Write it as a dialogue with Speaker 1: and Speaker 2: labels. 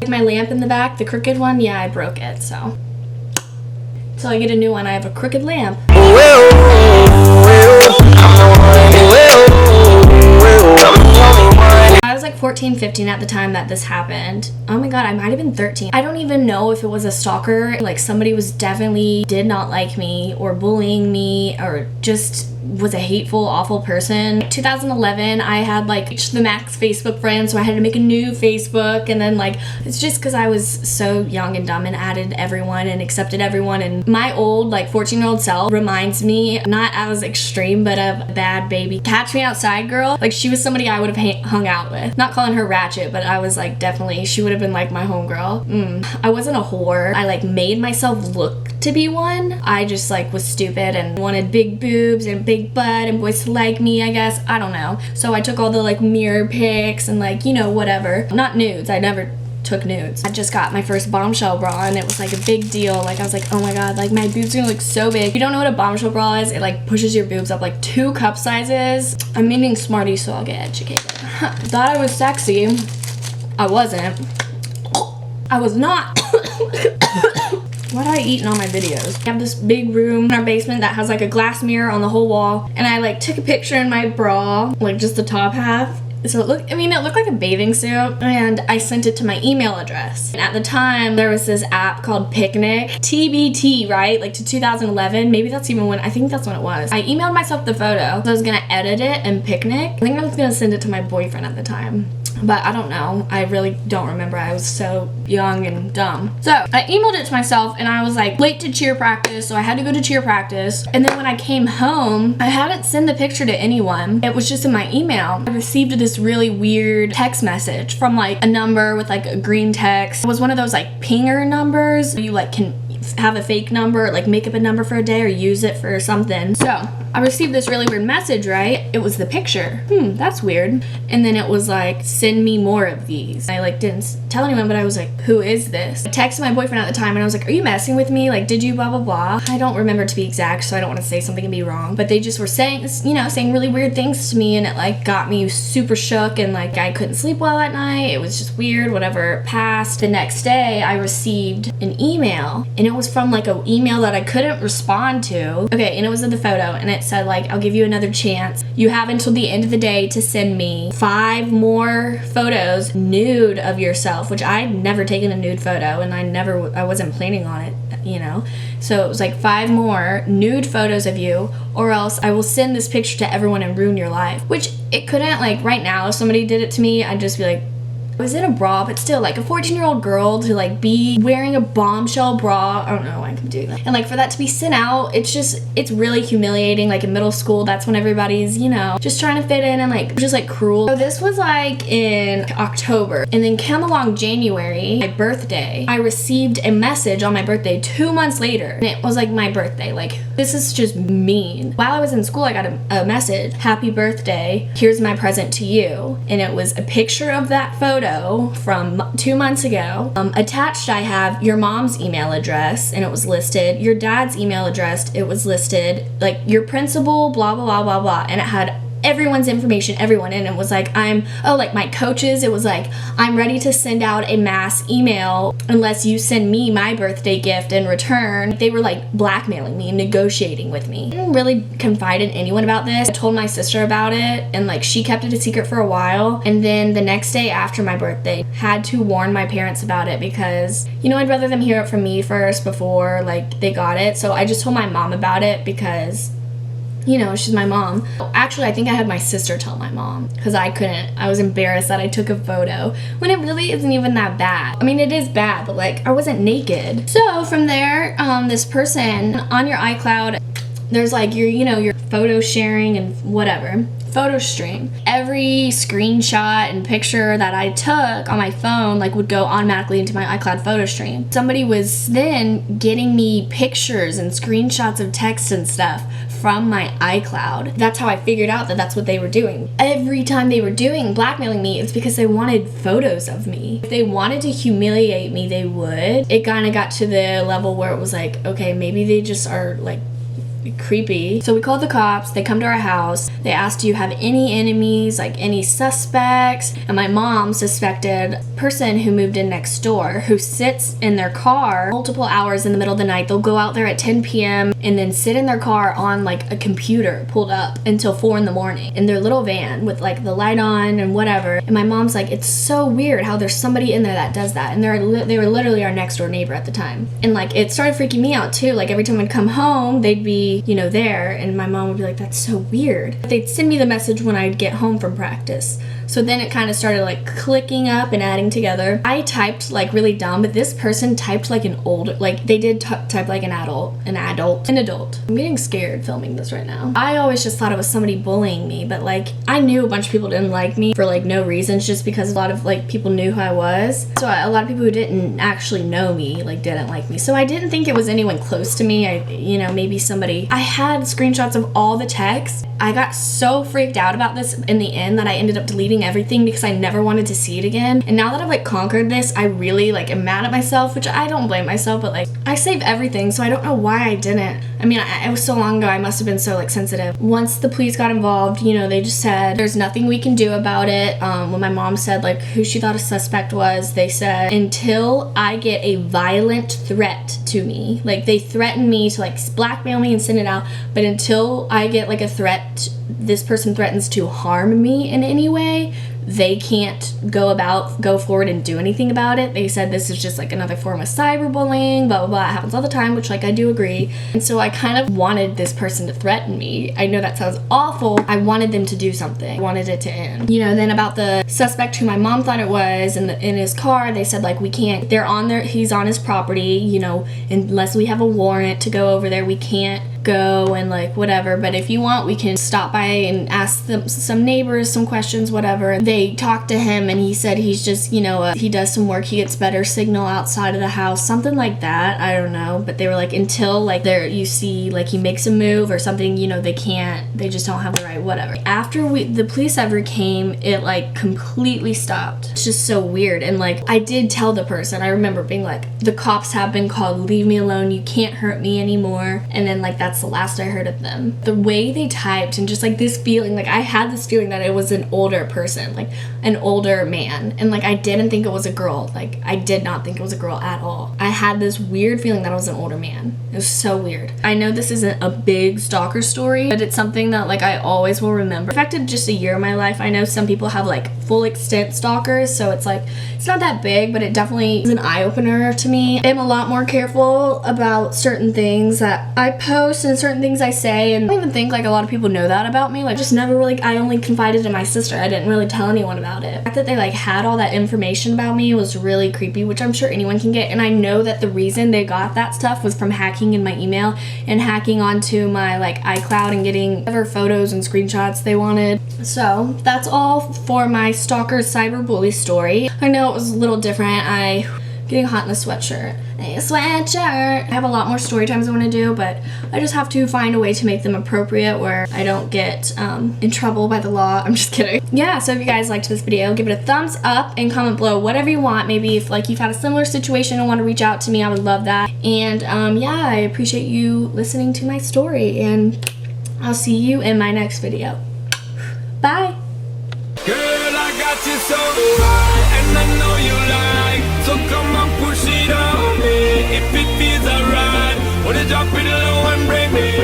Speaker 1: My lamp in the back, the crooked one, yeah, I broke it, so. Till I get a new one, I have a crooked lamp. I was like 14, 15 at the time that this happened. Oh my god, I might have been 13. I don't even know if it was a stalker. Like somebody was definitely did not like me or bullying me or just was a hateful, awful person. 2011, I had like reached the max Facebook friends, so I had to make a new Facebook, and then like it's just because I was so young and dumb and added everyone and accepted everyone. And my old like 14-year-old self reminds me, not as extreme, but of a bad baby catch me outside girl. Like she was somebody I would have hung out with. Not calling her ratchet, but I was like definitely, she would have been like my homegirl. I wasn't a whore. I like made myself look to be one. I just like was stupid and wanted big boobs and big butt and boys to like me, I guess. I don't know. So I took all the like mirror pics and like, you know, whatever. Not nudes. I never took nudes. I just got my first bombshell bra and it was like a big deal. Like I was like, oh my god, like my boobs are gonna look so big. If you don't know what a bombshell bra is, it like pushes your boobs up like 2 cup sizes. I'm eating Smarties, so I'll get educated. Thought I was sexy. I wasn't. I was not. What I eat in all my videos. I have this big room in our basement that has like a glass mirror on the whole wall, and I like took a picture in my bra, like just the top half. So it looked like a bathing suit, and I sent it to my email address. And at the time, there was this app called Picnic, TBT, right? Like to 2011, maybe that's even when, I think that's when it was. I emailed myself the photo, so I was gonna edit it in Picnic. I think I was gonna send it to my boyfriend at the time. But I don't know. I really don't remember. I was so young and dumb. So I emailed it to myself and I was like late to cheer practice, so I had to go to cheer practice. And then when I came home, I hadn't sent the picture to anyone. It was just in my email. I received this really weird text message from like a number with like a green text. It was one of those like pinger numbers where you like can have a fake number, like make up a number for a day or use it for something. So I received this really weird message, right? It was the picture. That's weird. And then it was like, send me more of these. I like didn't tell anyone, but I was like, who is this? I texted my boyfriend at the time and I was like, are you messing with me? Like, did you blah, blah, blah? I don't remember to be exact, so I don't want to say something and be wrong. But they just were saying, you know, saying really weird things to me, and it like got me super shook and like I couldn't sleep well at night. It was just weird, whatever. It passed. The next day I received an email, and it was from like an email that I couldn't respond to. Okay, and it was in the photo, and it said like, I'll give you another chance. You have until the end of the day to send me 5 more photos nude of yourself, which I'd never taken a nude photo, and I wasn't planning on it, you know. So it was like 5 more nude photos of you, or else I will send this picture to everyone and ruin your life. Which it couldn't, like right now, if somebody did it to me, I'd just be like, I was in a bra, but still, like a 14-year-old girl to like be wearing a bombshell bra, I don't know why I'm doing that. And like for that to be sent out, it's really humiliating. Like in middle school, that's when everybody's, you know, just trying to fit in and like just like cruel. So this was like in October, and then come along January, my birthday, I received a message on my birthday 2 months later, and it was like my birthday. Like, this is just mean. While I was in school, I got a message, happy birthday, here's my present to you. And it was a picture of that photo from 2 months ago. Attached, I have your mom's email address, and it was listed, your dad's email address, it was listed, like your principal, blah, blah, blah, blah, blah. And it had everyone's information, everyone, and it was like, like my coaches, it was like, I'm ready to send out a mass email unless you send me my birthday gift in return. They were like blackmailing me and negotiating with me. I didn't really confide in anyone about this. I told my sister about it, and like she kept it a secret for a while, and then the next day after my birthday, had to warn my parents about it because, you know, I'd rather them hear it from me first before like they got it. So I just told my mom about it because, you know, she's my mom. Actually, I think I had my sister tell my mom because I was embarrassed that I took a photo when it really isn't even that bad. I mean, it is bad, but like I wasn't naked. So from there, this person on your iCloud, there's like your photo sharing and whatever. Photo stream. Every screenshot and picture that I took on my phone like would go automatically into my iCloud photo stream. Somebody was then getting me pictures and screenshots of text and stuff from my iCloud. That's how I figured out that that's what they were doing. Every time they were blackmailing me, it's because they wanted photos of me. If they wanted to humiliate me, they would. It kind of got to the level where it was like, okay, maybe they just are like creepy. So we called the cops. They come to our house. They asked, do you have any enemies, like any suspects? And my mom suspected a person who moved in next door who sits in their car multiple hours in the middle of the night. They'll go out there at 10 p.m. and then sit in their car on like a computer pulled up until 4 in the morning in their little van with like the light on and whatever. And my mom's like, it's so weird how there's somebody in there that does that. And they were literally our next door neighbor at the time. And like it started freaking me out too. Like every time I'd come home, they'd be, you know, there, and my mom would be like, that's so weird. They'd send me the message when I'd get home from practice. So then it kind of started like clicking up and adding together. I typed like really dumb, but this person typed like an old, like they did type like an adult. I'm getting scared filming this right now. I always just thought it was somebody bullying me, but like I knew a bunch of people didn't like me for like no reasons, just because a lot of like people knew who I was. So a lot of people who didn't actually know me like didn't like me. So I didn't think it was anyone close to me. Maybe somebody. I had screenshots of all the texts. I got so freaked out about this in the end that I ended up deleting everything because I never wanted to see it again. And now that I've like conquered this, I really like am mad at myself, which I don't blame myself, but like I save everything, so I don't know why I didn't. I mean, it was so long ago, I must have been so like sensitive. Once the police got involved, they just said there's nothing we can do about it. When my mom said like who she thought a suspect was, they said until I get a violent threat to me, like they threatened me to like blackmail me and send it out, but until I get like a threat, this person threatens to harm me in any way, they can't go forward and do anything about it. They said this is just like another form of cyberbullying, blah, blah, blah. It happens all the time, which like I do agree. And so I kind of wanted this person to threaten me. I know that sounds awful. I wanted them to do something. I wanted it to end. Then about the suspect who my mom thought it was in his car, they said like we can't, he's on his property, unless we have a warrant to go over there, we can't go and like whatever, but if you want we can stop by and ask them, some neighbors some questions, whatever. They talked to him and he said he's just he does some work, he gets better signal outside of the house, something like that. I don't know, but they were like until like you see like he makes a move or something, they just don't have the right whatever. After the police ever came, it like completely stopped. It's just so weird. And like I did tell the person, I remember being like, the cops have been called, leave me alone, you can't hurt me anymore. And then like that's the last I heard of them. The way they typed and just like this feeling, like I had this feeling that it was an older person, like an older man, and like I didn't think it was a girl. Like I did not think it was a girl at all. I had this weird feeling that it was an older man. It was so weird. I know this isn't a big stalker story, but it's something that like I always will remember. It affected just a year of my life. I know some people have like full extent stalkers, so it's like it's not that big, but it definitely is an eye-opener to me. I'm a lot more careful about certain things that I post and certain things I say, and I don't even think like a lot of people know that about me. Like just never really, I only confided in my sister. I didn't really tell anyone about it. The fact that they like had all that information about me was really creepy, which I'm sure anyone can get. And I know that the reason they got that stuff was from hacking in my email and hacking onto my like iCloud and getting whatever photos and screenshots they wanted. So that's all for my stalker cyberbully story. I know it was a little different. Getting hot in the sweatshirt. I have a lot more story times I want to do, but I just have to find a way to make them appropriate where I don't get in trouble by the law. I'm just kidding. Yeah, so if you guys liked this video, give it a thumbs up and comment below whatever you want. Maybe if like you've had a similar situation and want to reach out to me, I would love that. And yeah, I appreciate you listening to my story, and I'll see you in my next video. Bye.
Speaker 2: Girl, I got you so high, and I know you like, so come on, push it on me. If it feels alright, wanna drop it low.